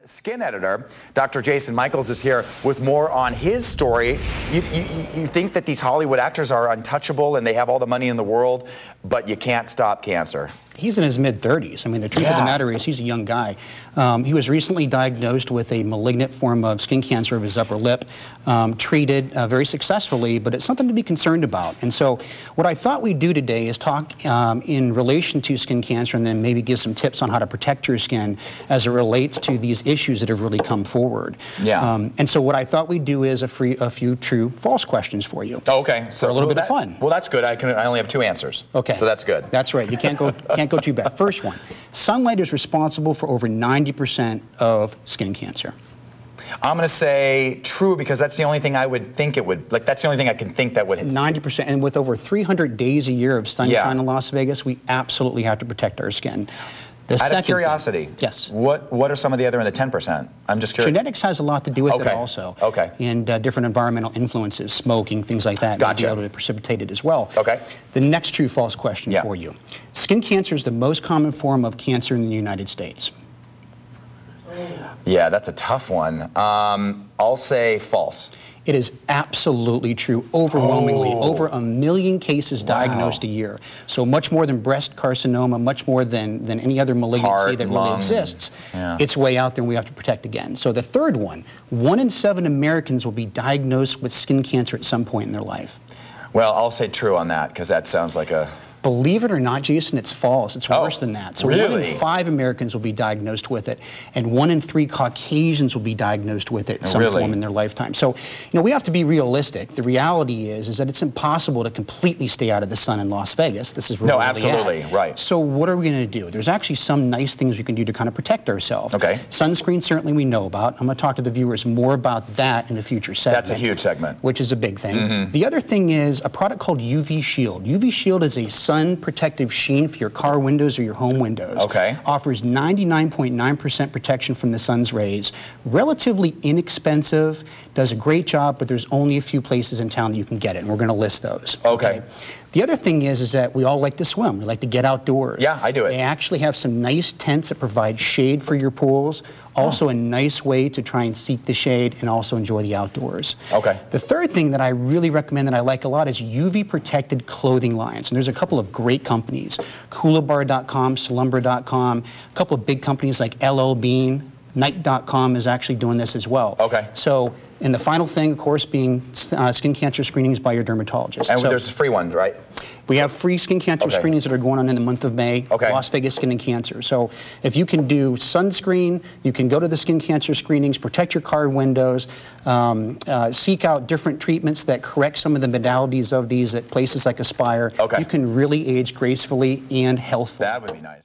Skin editor, Dr. Jason Michaels, is here with more on his story. You think that these Hollywood actors are untouchable and they have all the money in the world, but you can't stop cancer. He's in his mid-30s. I mean, the truth of the matter is he's a young guy. He was recently diagnosed with a malignant form of skin cancer of his upper lip, treated very successfully, but it's something to be concerned about. And so what I thought we'd do today is talk in relation to skin cancer and then maybe give some tips on how to protect your skin as it relates to these issues that have really come forward. Yeah. And so what I thought we'd do is a few true-false questions for you. Oh, okay. So for a little bit of fun. Well, that's good. I only have 2 answers. Okay. So that's good. That's right. You can't go too bad. First one, sunlight is responsible for over 90% of skin cancer. I'm going to say true because that's the only thing I would think it would, like that's the only thing I can think that would. 90%, and with over 300 days a year of sunshine in Las Vegas, we absolutely have to protect our skin. Out of curiosity, yes. What are some of the other in the 10%? I'm just curious. Genetics has a lot to do with it also. Okay. And different environmental influences, smoking, things like that, may be able to precipitate it as well. Okay. The next true-false question for you. Skin cancer is the most common form of cancer in the United States. Yeah, that's a tough one. I'll say false. It is absolutely true, overwhelmingly. Over 1 million cases diagnosed a year. So much more than breast carcinoma, much more than any other malignancy that really exists. It's way out there and we have to protect again. So the third one, 1 in 7 Americans will be diagnosed with skin cancer at some point in their life. Well, I'll say true on that because that sounds like a... Believe it or not, Jason, it's false. It's worse than that. So 1 in 5 Americans will be diagnosed with it, and 1 in 3 Caucasians will be diagnosed with it in some form in their lifetime. So, you know, we have to be realistic. The reality is that it's impossible to completely stay out of the sun in Las Vegas. This is where absolutely, right. So what are we going to do? There's actually some nice things we can do to kind of protect ourselves. Okay. Sunscreen, certainly we know about. I'm going to talk to the viewers more about that in a future segment. That's a huge segment. Which is a big thing. The other thing is a product called UV Shield. UV Shield is a sun protective sheen for your car windows or your home windows. Okay. Offers 99.9% protection from the sun's rays. Relatively inexpensive, does a great job, but there's only a few places in town that you can get it, and we're going to list those. Okay. The other thing is that we all like to swim. We like to get outdoors. Yeah, I do it. They actually have some nice tents that provide shade for your pools. Also a nice way to try and seek the shade and also enjoy the outdoors. Okay. The third thing that I really recommend that I like a lot is UV protected clothing lines. And there's a couple of great companies, Coolabar.com, Slumber.com, a couple of big companies like LL Bean, Night.com is actually doing this as well. Okay. So, and the final thing, of course, being skin cancer screenings by your dermatologist. And there's a free one, right? We have free skin cancer screenings that are going on in the month of May, Las Vegas Skin and Cancer. So if you can do sunscreen, you can go to the skin cancer screenings, protect your car windows, seek out different treatments that correct some of the modalities of these at places like Aspire. You can really age gracefully and healthfully. That would be nice.